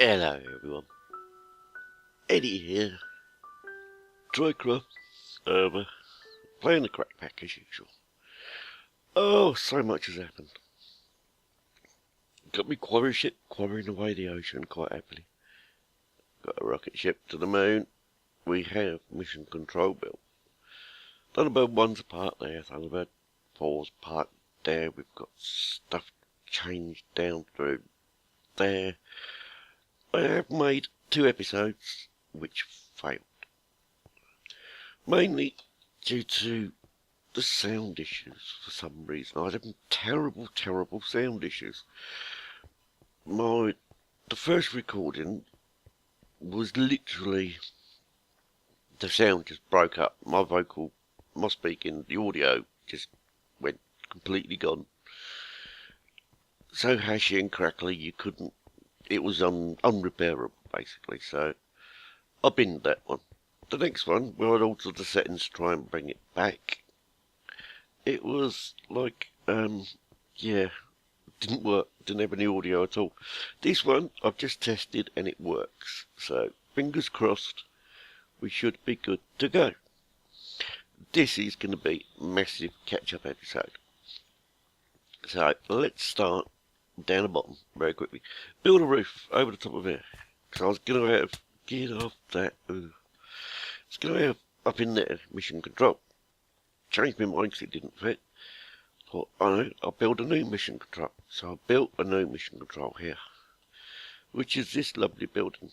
Hello everyone, Eddie here, Trycraft, playing the crack pack as usual. Oh, so much has happened. Got me quarry ship quarrying away the ocean quite happily. Got a rocket ship to the moon. We have mission control built. Thunderbird 1's part there, Thunderbird 4's part there. We've got stuff changed down through there. I have made 2 episodes which failed. Mainly due to the sound issues for some reason. I was having terrible sound issues. The first recording was literally, the sound just broke up. My speaking, the audio just went completely gone. So hashy and crackly you couldn't, it was unrepairable basically, so I binned that one. The next one, where I'd altered the settings to try and bring it back, it was like, didn't work, didn't have any audio at all. This one, I've just tested and it works, so fingers crossed, we should be good to go. This is going to be a massive catch-up episode. So, let's start down the bottom very quickly. Build a roof over the top of here, because I was going to have, get off that, it's going to have up in there, mission control. Changed my mind because it didn't fit. Thought, I'll build a new mission control. So I built a new mission control here, which is this lovely building.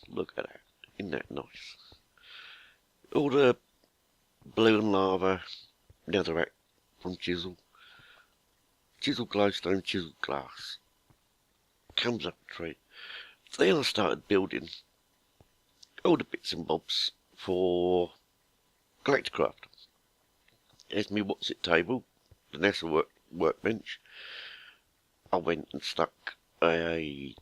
Look at that. Isn't that nice? All the blue and lava, netherrack from chisel glowstone, chisel glass. Comes up the tree. Then I started building all the bits and bobs for Trycraft. There's me what's it table, the NASA workbench. I went and stuck a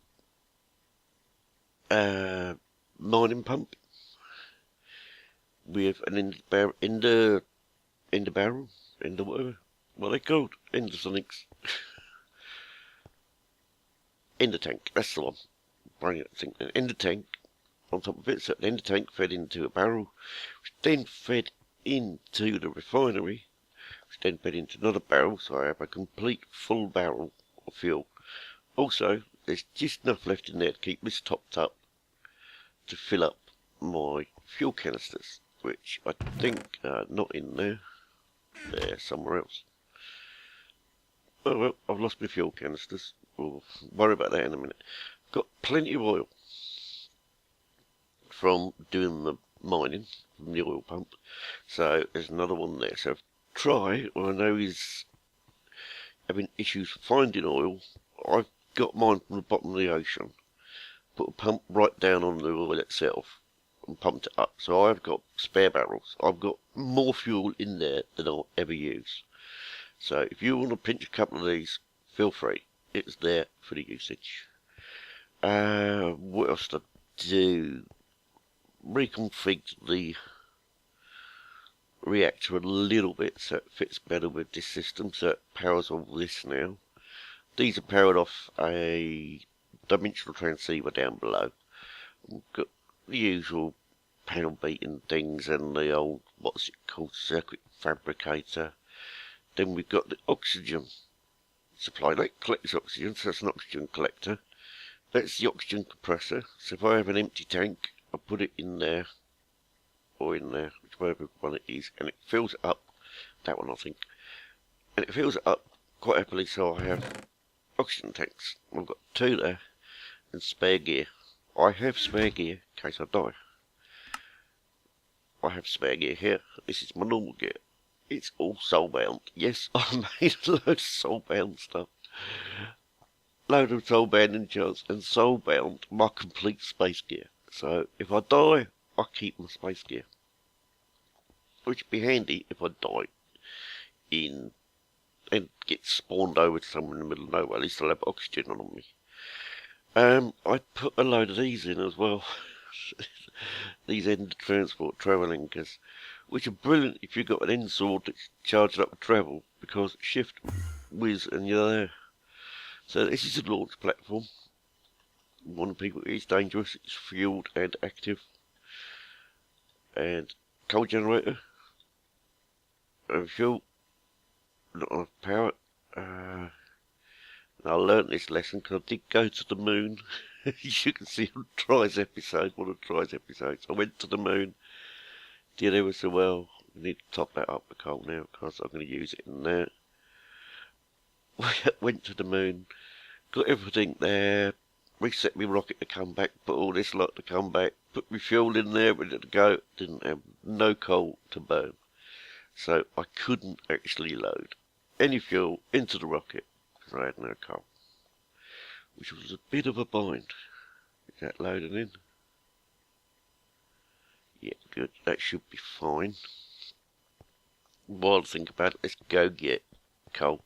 mining pump with an end barrel, whatever, what are they called? Endosonics. Ender tank, that's the one. Bring it, think, an ender tank on top of it, so the ender tank fed into a barrel, which then fed into the refinery, which then fed into another barrel, so I have a complete full barrel of fuel. Also, there's just enough left in there to keep this topped up to fill up my fuel canisters, which I think are not in there. They're somewhere else. Oh well, I've lost my fuel canisters. We'll worry about that in a minute. Got plenty of oil from doing the mining from the oil pump, so there's another one there. So Try, well, I know he's having issues finding oil. I've got mine from the bottom of the ocean, put a pump right down on the oil itself and pumped it up, so I've got spare barrels. I've got more fuel in there than I'll ever use. So if you want to pinch a couple of these, feel free, it's there for the usage. What else did I do? Reconfigured the reactor a little bit so it fits better with this system, so it powers all this now. These are powered off a dimensional transceiver down below. We've got the usual panel beating things and the old, what's it called, circuit fabricator. Then we've got the oxygen supply. That collects oxygen, so it's an oxygen collector. That's the oxygen compressor. So if I have an empty tank, I put it in there, or in there, whichever one it is, and it fills it up. That one, I think. And it fills it up quite happily, so I have oxygen tanks. I've got 2 there, and spare gear. I have spare gear in case I die. I have spare gear here. This is my normal gear. It's all soul-bound. Yes, I made a load of soul-bound stuff. Load of soul-bound enchants and soul-bound my complete space gear. So if I die, I keep my space gear. Which would be handy if I die in and get spawned over to somewhere in the middle of nowhere. At least I'll have oxygen on me. I put a load of these in as well. These end transport travelling anchors, which are brilliant if you've got an end sword that's charged up for travel, because shift, whiz, and you're there. So this is a launch platform. warning people it is dangerous. It's fueled and active. And coal generator. Fuel. Not enough power. I learnt this lesson because I did go to the moon. As you can see on Try's episode, one of Try's episodes. I went to the moon. Did ever so well. We need to top that up with coal now because I'm going to use it in there. Went to the moon. Got everything there. Reset my rocket to come back. Put all this lot to come back. Put my fuel in there, ready to go. Didn't have no coal to burn. So I couldn't actually load any fuel into the rocket because I had no coal. Which was a bit of a bind. Is that loading in? Yeah, good. That should be fine. While I think about it, let's go get coal.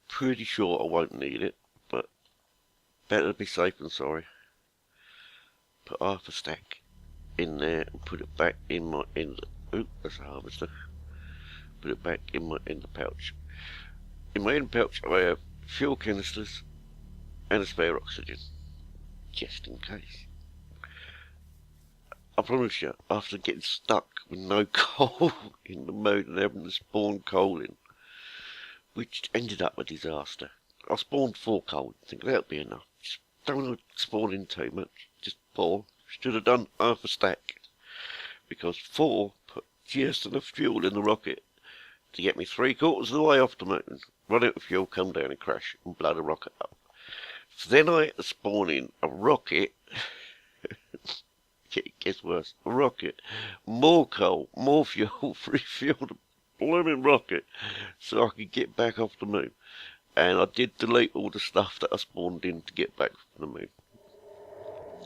Pretty sure I won't need it, but better to be safe than sorry. Put half a stack in there and put it back in my end. Oop, that's a harvester. Put it back in my end pouch. In my end pouch I have fuel canisters and a spare oxygen, just in case. I promise you, after getting stuck with no coal in the moon and having to spawn coal in, which ended up a disaster. I spawned 4 coal, thinking that'll be enough. Just don't want to spawn in too much, just 4. Should have done half a stack, because 4 put just enough fuel in the rocket to get me 3/4 of the way off the moon, run out of fuel, come down and crash and blow the rocket up. So then I had to spawn in a rocket. It gets worse. A rocket, more coal, more fuel, refuel the blooming rocket so I could get back off the moon. And I did delete all the stuff that I spawned in to get back from the moon.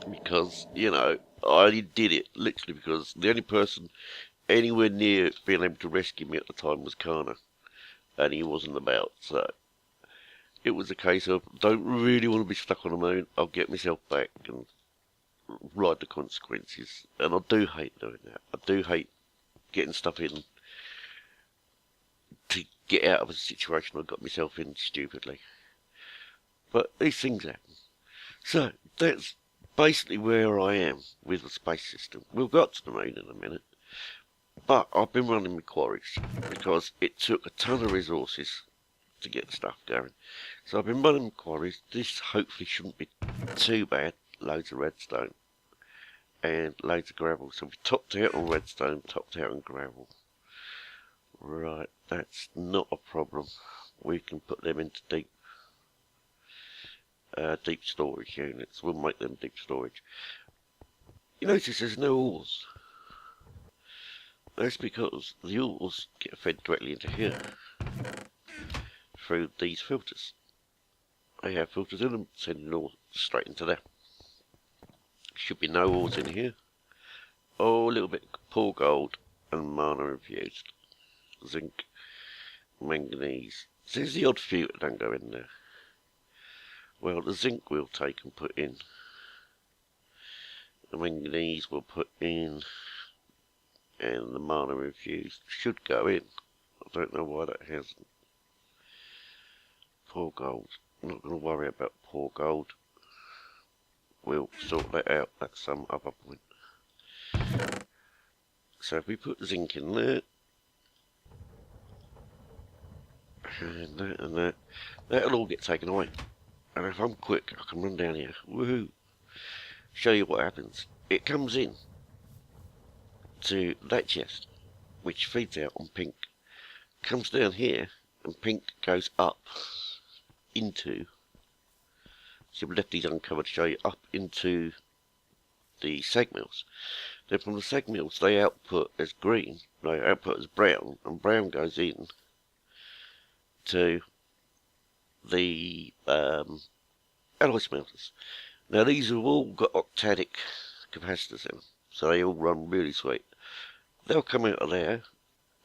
Because, you know, I only did it literally because the only person anywhere near being able to rescue me at the time was Kana. And he wasn't about, so it was a case of, don't really want to be stuck on the moon, I'll get myself back and ride the consequences. And I do hate doing that. I do hate getting stuff in to get out of a situation I got myself in stupidly. But these things happen. So that's basically where I am with the space system. We'll get to the moon in a minute. But I've been running my quarries because it took a ton of resources to get the stuff going. So I've been running my quarries. This hopefully shouldn't be too bad. Loads of redstone and loads of gravel. So we topped out on redstone, topped out on gravel. Right, that's not a problem. We can put them into deep storage units. We'll make them deep storage. You notice there's no ores. That's because the ores get fed directly into here through these filters. They have filters in them, sending ore straight into there. Should be no ores in here. Oh, a little bit poor gold and mana infused. Zinc, manganese. There's the odd few that don't go in there. Well, the zinc we'll take and put in. The manganese we'll put in. And the mana infused should go in. I don't know why that hasn't. Poor gold. I'm not going to worry about poor gold. We'll sort that out at some other point. So if we put zinc in there, and that, that'll all get taken away. And if I'm quick, I can run down here. Woohoo! Show you what happens. It comes in to that chest, which feeds out on pink. Comes down here, and pink goes up into. So we've left these uncovered to show you up into the sag mills. Then from the sag mills, they output as green, no, output as brown, and brown goes in to the alloy smelters. Now these have all got octadic capacitors in them, so they all run really sweet. They'll come out of there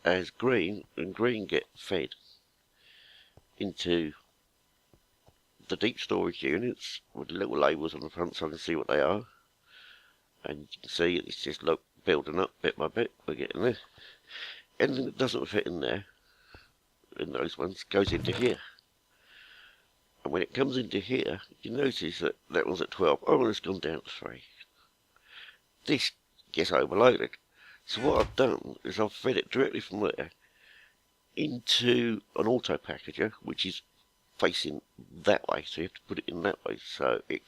as green, and green get fed into the deep storage units with little labels on the front so I can see what they are. And you can see it's just building up bit by bit. We're getting there. Anything that doesn't fit in there, in those ones, goes into here. And when it comes into here, you notice that that one's at 12. Oh, and it's gone down to 3. This gets overloaded. So what I've done is I've fed it directly from there into an auto packager, which is facing that way. So you have to put it in that way. So it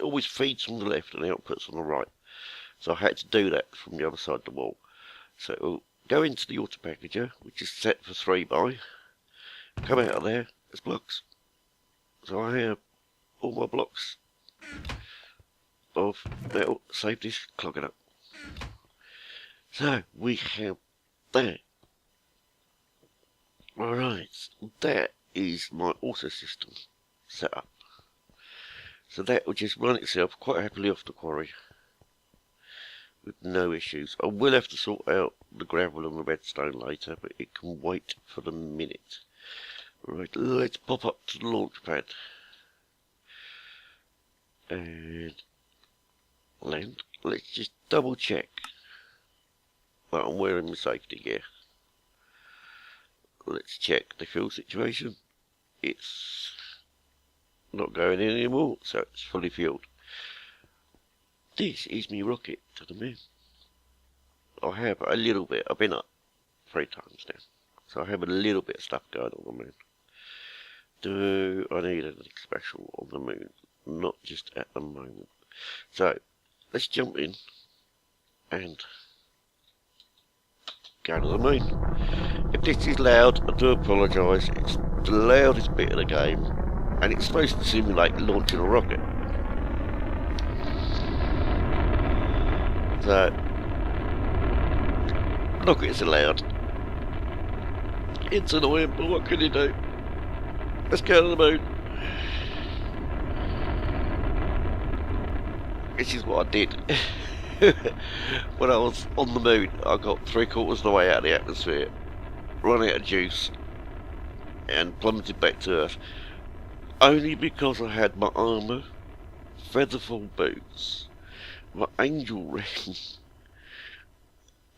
always feeds from the left and outputs on the right. So I had to do that from the other side of the wall. So it will go into the auto packager, which is set for 3 by, come out of there as blocks. So I have all my blocks of metal, save this, clog it up. So we have that. Alright, that is my auto system set up. So that will just run itself quite happily off the quarry with no issues. I will have to sort out the gravel and the redstone later, but it can wait for the minute. Right, let's pop up to the launch pad and land. Let's just double check that I'm wearing my safety gear. Let's check the fuel situation. It's not going in anymore, so it's fully fueled. This is my rocket to the moon. I have a little bit. I've been up 3 times now, so I have a little bit of stuff going on the moon. Do I need anything special on the moon? Not just at the moment. So let's jump in and go to the moon. If this is loud, I do apologise. It's the loudest bit of the game, and it's supposed to simulate launching a rocket. So, rockets are loud. It's annoying, but what can you do? Let's go to the moon. This is what I did. When I was on the moon, I got 3/4 of the way out of the atmosphere, run out of juice, and plummeted back to Earth. Only because I had my armour, featherful boots, my angel ring,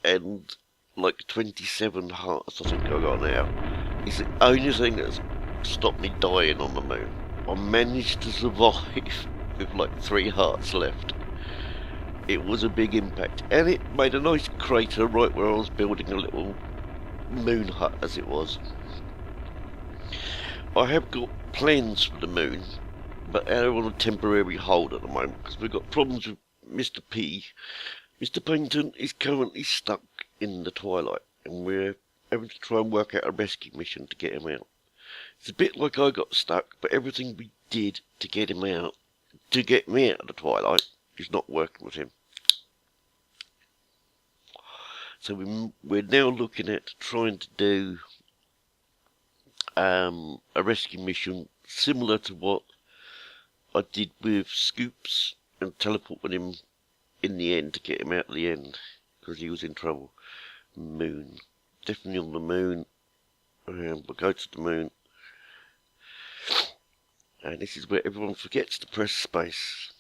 and like 27 hearts I think I got now. It's the only thing that's stopped me dying on the moon. I managed to survive with like 3 hearts left. It was a big impact, and it made a nice crater right where I was building a little moon hut, as it was. I have got plans for the moon, but they're on a temporary hold at the moment because we've got problems with Mr. P. Mr. Paynton is currently stuck in the twilight, and we're having to try and work out a rescue mission to get him out. It's a bit like I got stuck, but everything we did to get him out, to get me out of the twilight, is not working with him. So we're now looking at trying to do a rescue mission similar to what I did with Scoops and teleporting him in the end to get him out at the end because he was in trouble. Moon. Definitely on the moon. We'll go to the moon. And this is where everyone forgets to press space,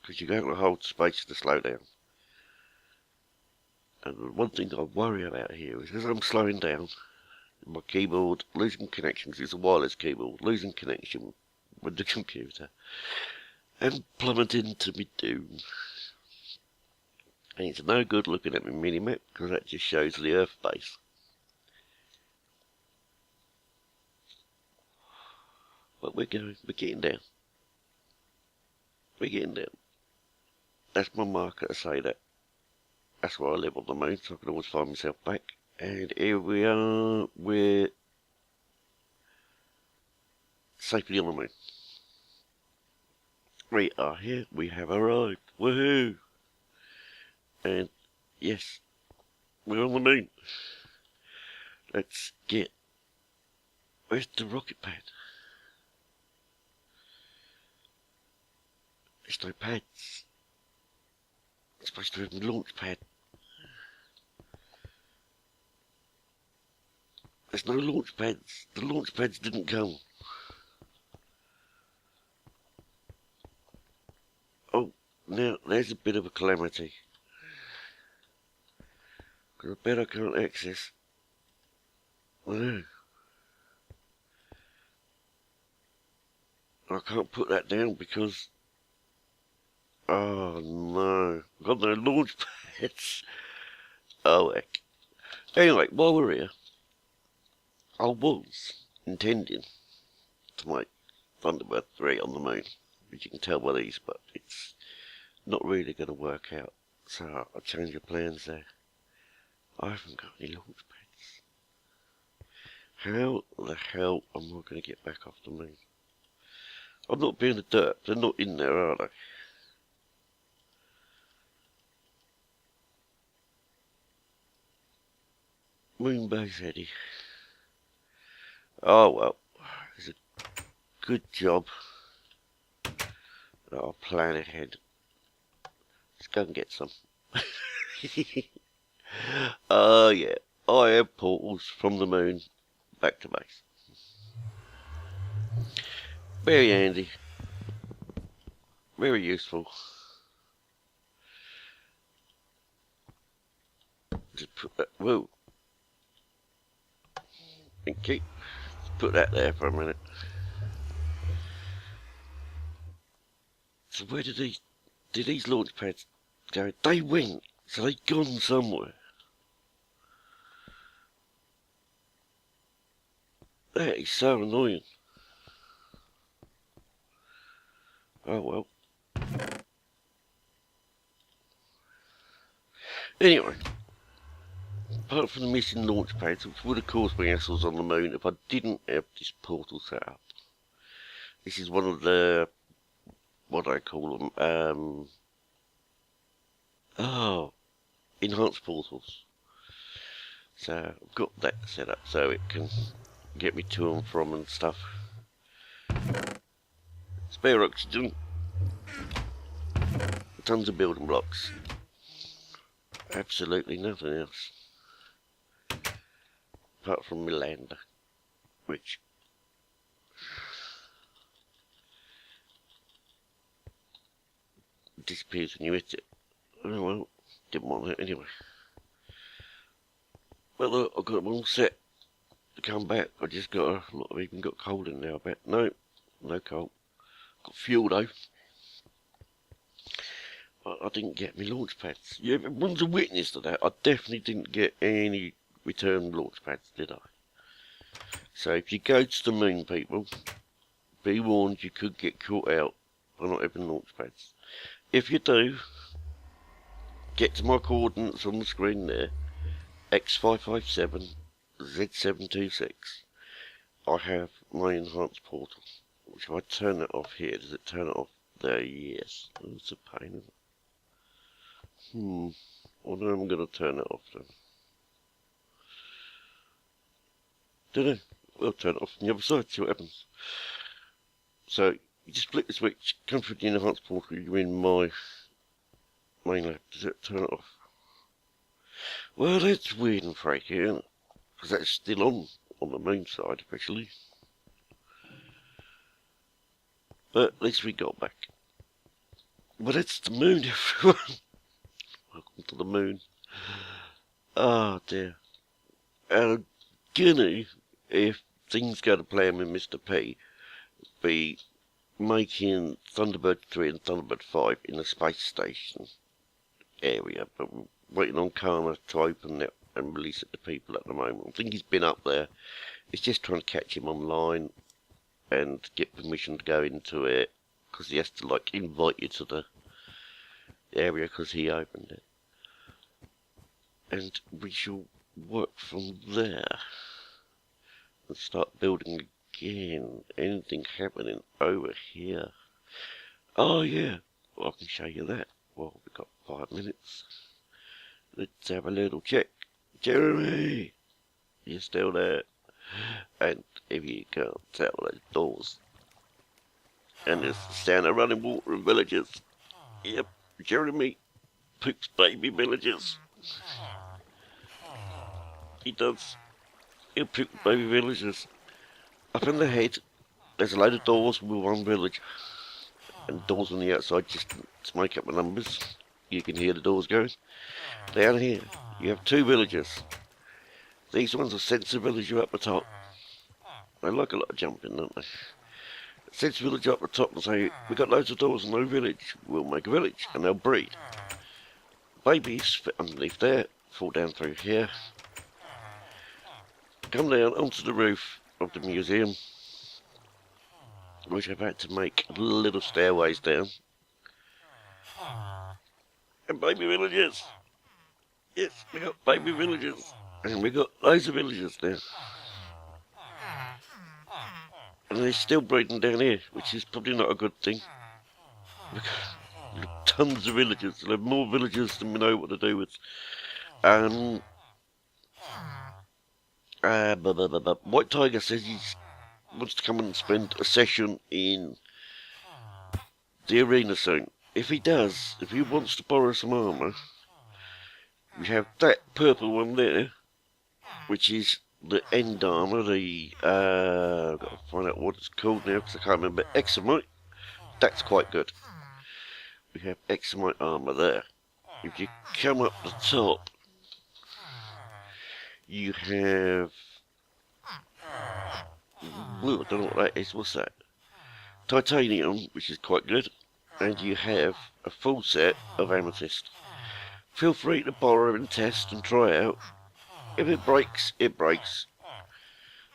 because you're going to hold space to slow down. And the one thing I worry about here is as I'm slowing down, my keyboard losing connections, it's a wireless keyboard, losing connection with the computer, and plummeting to my doom. And it's no good looking at my minimap, because that just shows the Earth base. But we're getting down. We're getting down. That's my marker to say that. That's where I live on the moon, so I can always find myself back. And here we are, we're safely on the moon. We are here, we have arrived, woohoo! And yes, we're on the moon. Let's get, where's the rocket pad? There's no pads. It's supposed to have a launch pad. There's no launch pads. The launch pads didn't come. Oh, now there's a bit of a calamity. Because I bet I can't access. Oh. can't put that down because... Oh no, I've got no launch pads. Oh heck. Anyway, while we're here, I was intending to make Thunderbird 3 on the moon, as you can tell by these, but it's not really going to work out, so I'll change the plans there. I haven't got any launch pads. How the hell am I going to get back off the moon? I'm not being a derp, they're not in there, are they? Moon base Eddie. Oh well, it's a good job that I'll plan ahead. Let's go and get some. Oh yeah, I have portals from the moon back to base. Very handy. Very useful. Just put that, whoa. Thank you. Let's put that there for a minute. So where did these launch pads go? They went, so they've gone somewhere. That is so annoying. Oh well. Anyway, apart from the missing launch pads, which would have caused me hassles on the moon if I didn't have this portal set up. This is one of the, what do I call them, enhanced portals. So I've got that set up so it can get me to and from and stuff. Spare oxygen. Tons of building blocks. Absolutely nothing else. Apart from my lander, which disappears when you hit it. Oh well, didn't want that anyway. Well look, I've got them all set to come back. I just got I've even got coal in there, I bet. No coal. Got fuel though. I didn't get my launch pads. Yeah, everyone's a witness to that. I definitely didn't get any return launch pads, did I? So if you go to the moon, people, be warned, you could get caught out by not having launch pads. If you do, get to my coordinates on the screen there, X557, Z726. I have my enhanced portal. Which if I turn it off here, does it turn it off there? Yes. Oh, it's a pain, isn't it? I know I'm going to turn it off then. Don't know. We'll turn it off on the other side, see what happens. So, you just flick the switch, come through the enhanced portal, you're in my main lab. Does it turn it off? Well, that's weird and freaky, isn't it? Because that's still on the moon side, officially. But at least we got back. But it's the moon, everyone. Welcome to the moon. Oh dear. And I'm gonna, if things go to plan with Mr. P, be making Thunderbird 3 and Thunderbird 5 in the space station area. But we're waiting on Karma to open it and release it to people at the moment. I think he's been up there. It's just trying to catch him online and get permission to go into it, because he has to like invite you to the area because he opened it, and we shall work from there and start building again. Anything happening over here? Oh yeah, well, I can show you that. Well, we've got 5 minutes. Let's have a little check. Jeremy, you're still there? And if you can't tell, there's doors. And there's the sound of running water in villages. Yep, Jeremy poops baby villages. He does. He'll poop baby villages. Up in the head, there's a load of doors with one village. And doors on the outside just to make up the numbers. You can hear the doors going. Down here, you have 2 villages. These ones are sensor villages up the top. They like a lot of jumping, don't they? Sends the village up the top and say, we got loads of doors and no village. We'll make a village and they'll breed. Babies fit underneath there, fall down through here, come down onto the roof of the museum, which I've had to make little stairways down. And baby villagers. Yes, we got baby villagers. And we got loads of villagers now. And they're still breeding down here, which is probably not a good thing. We've got tons of villagers. There are more villagers than we know what to do with. White Tiger says he wants to come and spend a session in the arena soon. If he does, if he wants to borrow some armour, we have that purple one there, which is the end armour, I've got to find out what it's called now because I can't remember, Examite. That's quite good. We have Examite armour there. If you come up the top, you have, well, I don't know what that is, what's that? Titanium, which is quite good, and you have a full set of amethyst. Feel free to borrow and test and try out. If it breaks, it breaks.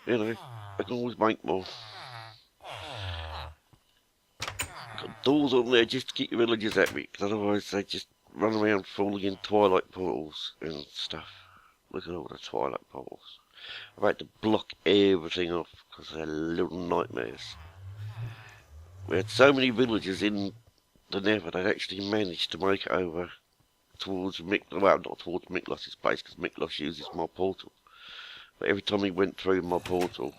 You know, I can always make more. Got doors on there just to keep your villagers happy, because otherwise they just run around falling in twilight portals and stuff. Look at all the twilight portals. I've had to block everything off because they're little nightmares. We had so many villagers in the Nether they'd actually managed to make it over towards Micklos, well, not towards Micklos' place because Micklos uses my portal. But every time he went through my portal,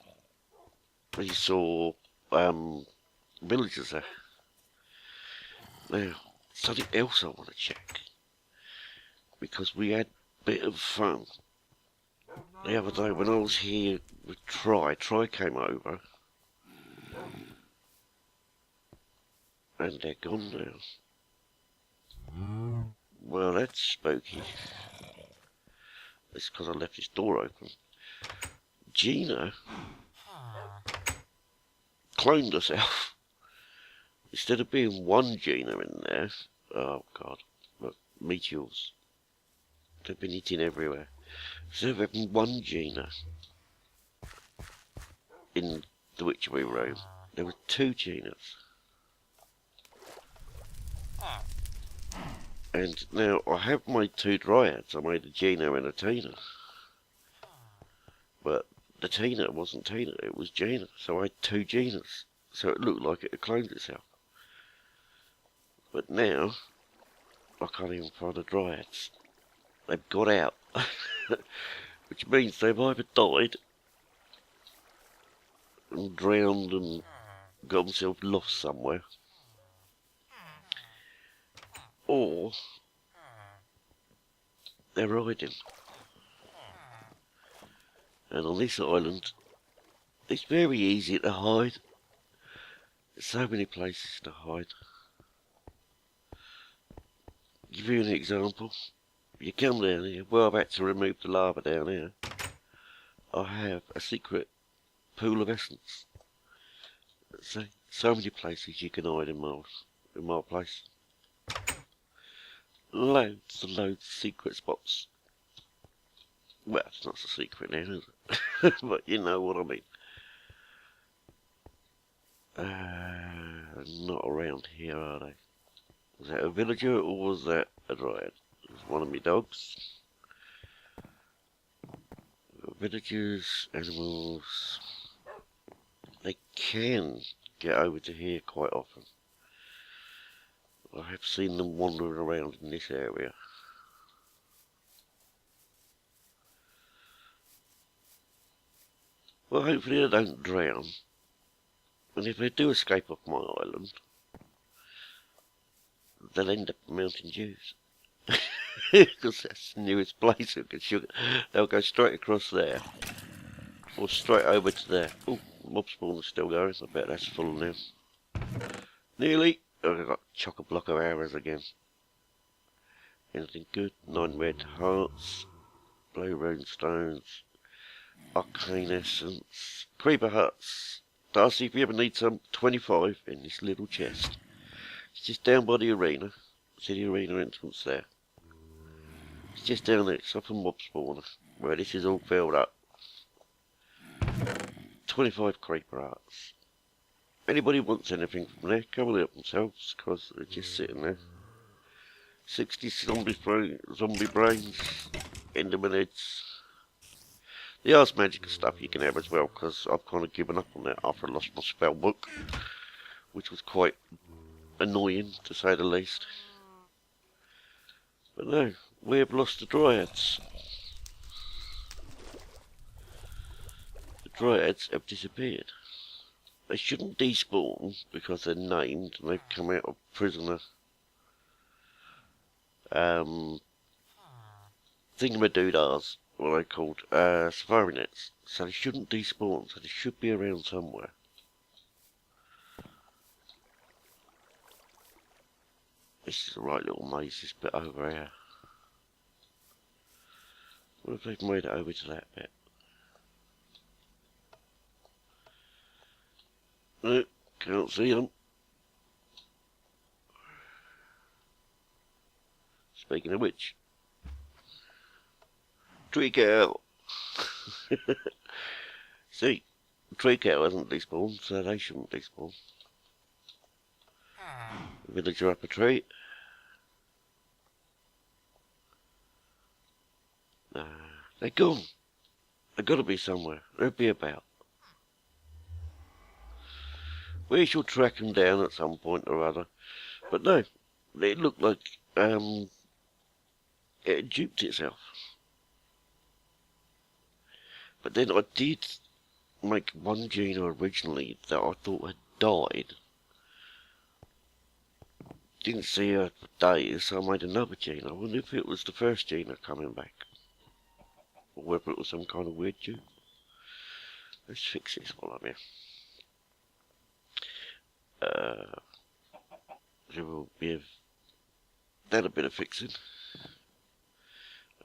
he saw villagers there. Now, something else I want to check, because we had a bit of fun the other day when I was here with Try came over, and they're gone now. Well, that's spooky. It's because I left this door open. Gina cloned herself. Instead of being one Gina in there, oh god, look, Micklos. They've been eating everywhere. Instead of having one Gina in the witchery room, there were two Ginas. And now I have made two dryads. I made a Gina and a Tina. But the Tina wasn't Tina, it was Gina. So I had two Ginas. So it looked like it had cloned itself. But now, I can't even find the dryads. They've got out. Which means they've either died and drowned and got themselves lost somewhere, or they're hiding. And on this island, it's very easy to hide. There's so many places to hide. Give you an example. You come down here, well, I've had to remove the lava down here. I have a secret pool of essence. So many places you can hide in my place. Loads and loads of secret spots. Well, it's not so secret now, is it? But you know what I mean. Not around here, are they? Was that a villager or was that a dryad? It was one of my dogs. Villagers, animals, they can get over to here quite often. I have seen them wandering around in this area. Well, hopefully they don't drown. And if they do escape off my island, they'll end up Mountain Dews. Because that's the nearest place who can sugar. They'll go straight across there. Or straight over to there. Oh, mob spawn is still going. I bet that's full now. Nearly. Oh, I've got chock-a-block of arrows again. Anything good? 9 red hearts. Blue rune stones. Arcane essence. Creeper huts. Darcy, if you ever need some, 25 in this little chest. It's just down by the arena. See the arena entrance there? It's just down there, it's up a mob spawner, where this is all filled up. 25 creeper hearts. Anybody wants anything from there, come and help themselves, because they're just sitting there. 60 zombie brains, enderman heads. The Ars Magica stuff you can have as well, because I've kind of given up on that after I lost my spell book, which was quite annoying, to say the least. But no, we have lost the Dryads. The Dryads have disappeared. They shouldn't despawn because they're named and they've come out of prisoner thingamadoodars, what are they called? Safari nets. So they shouldn't despawn, so they should be around somewhere. This is a right little maze, this bit over here. What if they've made it over to that bit? No, can't see them. Speaking of which, tree cow. See, tree cow hasn't despawned, so they shouldn't despawn. Villager up a tree. They're gone. They've got to be somewhere. They'll be about. We shall track them down at some point or other. But no, it looked like it had duped itself. But then I did make one Gina originally that I thought had died. Didn't see her for days, so I made another Gina. I wonder if it was the first Gina coming back. Or whether it was some kind of weird dupe. Let's fix this while I'm here. There will be done a bit of fixing.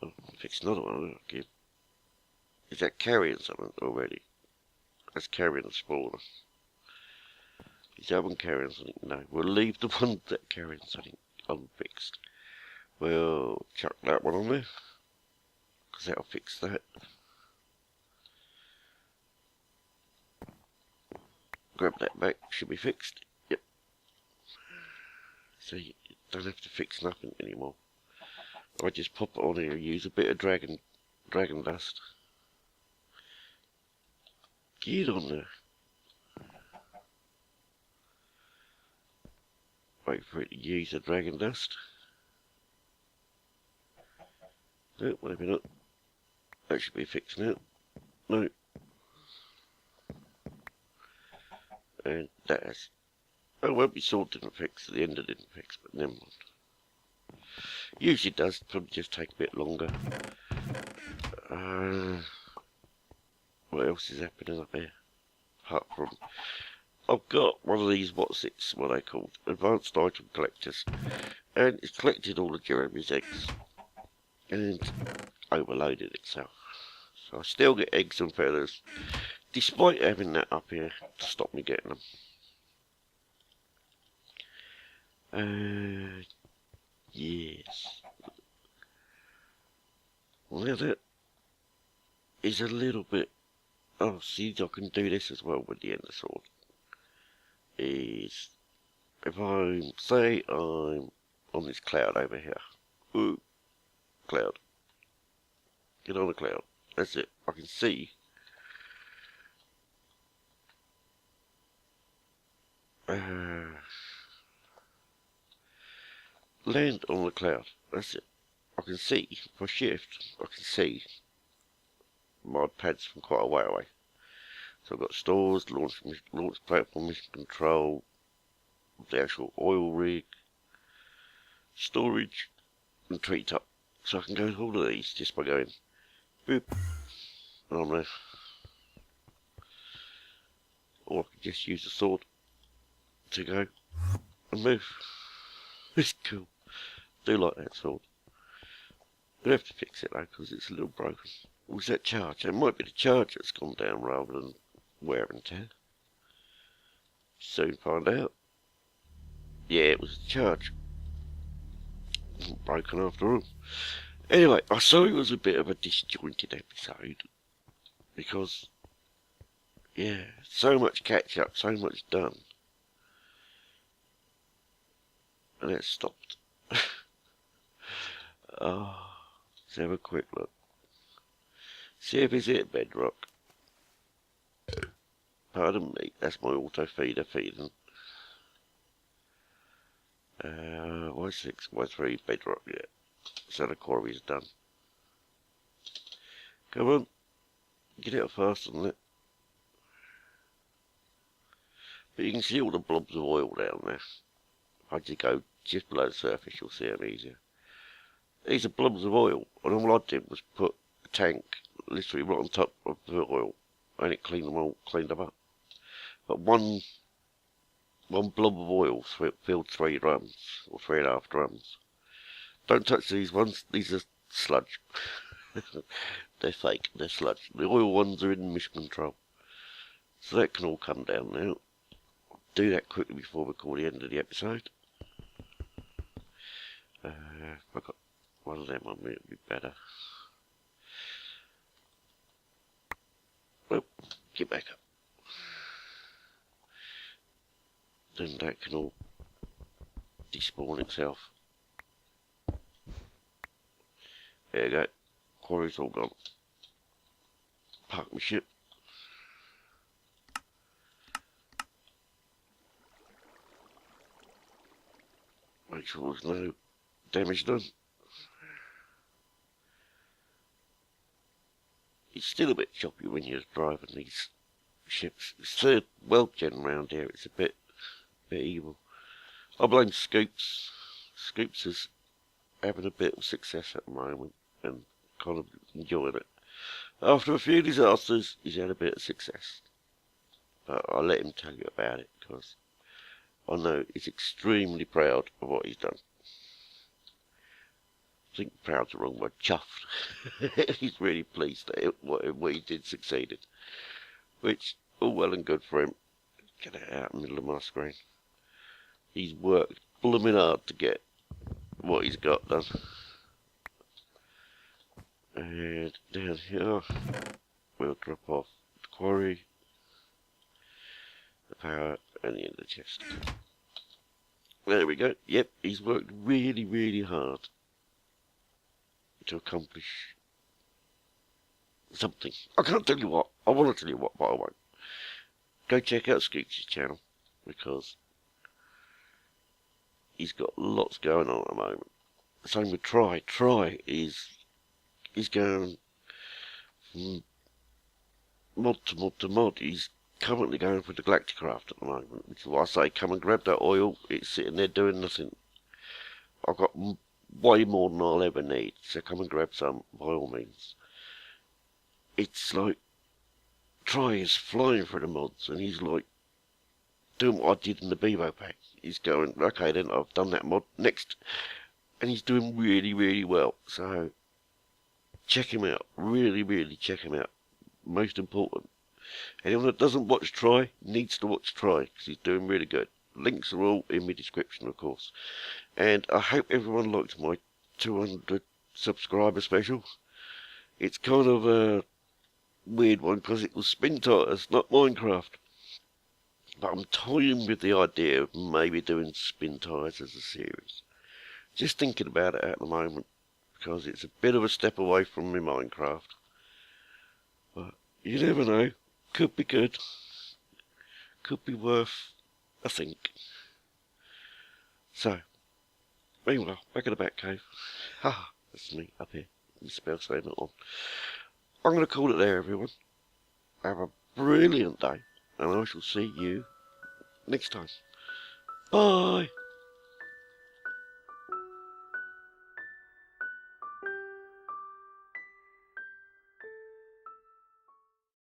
I'll fix another one. Okay. Is that carrying something already? That's carrying a spawner. Is that one carrying something? No. We'll leave the one that carrying something unfixed. We'll chuck that one on there, because that'll fix that. Grab that back, should be fixed. Yep. So you don't have to fix nothing anymore. I just pop it on here, use a bit of dragon dust. Get on there. Wait for it to use the dragon dust. No, maybe not. That should be fixed now. No. And that has... Oh, well, my sword didn't fix, the ender didn't fix, but never mind. Usually does, probably just take a bit longer. What else is happening up here? Apart from... I've got one of these, what are they called? Advanced item collectors. And it's collected all of Jeremy's eggs. And overloaded itself. So I still get eggs and feathers, despite having that up here to stop me getting them. Yes. Well, that is a little bit... Oh, see, I can do this as well with the ender sword. Is if say I'm on this cloud over here. Ooh, cloud. Get on the cloud. That's it. I can see. Land on the cloud. That's it. I can see. If I shift, I can see my pads from quite a way away. So I've got stores, launch platform, mission control, the actual oil rig, storage, and treetop. So I can go to all of these just by going boop, and I'm there. Or I can just use the sword to go and move. It's cool. I do like that sword. I have to fix it though, because it's a little broken. Was that charge? It might be the charge that's gone down rather than wear and tear. Soon find out. Yeah, it was a charge. Broken after all. Anyway, I saw it was a bit of a disjointed episode. Because, yeah, so much catch up, so much done. And it stopped. Oh, let's have a quick look. See if it's hit bedrock. Pardon me, that's my auto feeder feeding. Y6, Y3, bedrock, yeah. So the quarry's done. Come on, get out faster than that. But you can see all the blobs of oil down there. If I just go just below the surface, you'll see them easier. These are blobs of oil, and all I did was put a tank literally right on top of the oil, and it cleaned them up. But one blob of oil filled 3 drums, or 3.5 drums. Don't touch these ones, these are sludge. They're fake, they're sludge. The oil ones are in mission control. So that can all come down now. I'll do that quickly before we call the end of the episode. If I got one of them on me, it'd be better. Well, get back up. Then that can all despawn itself. There you go. Quarry's all gone. Park my ship. Make sure there's no damage done. It's still a bit choppy when you're driving these ships. It's third world gen round here. It's a bit evil. I blame Scoops. Scoops is having a bit of success at the moment and kind of enjoying it. After a few disasters, he's had a bit of success. But I'll let him tell you about it because I know he's extremely proud of what he's done. I think proud's the wrong word, chuffed. He's really pleased that what he did succeeded. Which, all well and good for him. Get it out in the middle of my screen. He's worked blooming hard to get what he's got done. And down here, we'll drop off the quarry, the power, and the end of the chest. There we go. Yep, he's worked really, really hard to accomplish something. I can't tell you what. I want to tell you what, but I won't. Go check out Scoops' channel because he's got lots going on at the moment. Same with Try. Try is going from mod to mod to mod. He's currently going for the Trycraft at the moment, which is why I say come and grab that oil. It's sitting there doing nothing. I've got way more than I'll ever need, so come and grab some by all means. It's like Try is flying for the mods, and he's like doing what I did in the Bevo pack. He's going, okay then, I've done that mod, next. And he's doing really, really well. So, check him out. Really, really check him out. Most important. Anyone that doesn't watch Try needs to watch Try, because he's doing really good. Links are all in my description, of course. And I hope everyone liked my 200 subscriber special. It's kind of a weird one, because it was Spin Tires, not Minecraft. But I'm toying with the idea of maybe doing Spin Tires as a series. Just thinking about it at the moment, because it's a bit of a step away from my Minecraft. But you never know. Could be good. Could be worth a think. So, meanwhile, back in the Batcave. Ha! That's me up here. My spell saving it on. I'm going to call it there, everyone. Have a brilliant day, and I shall see you next time. Bye!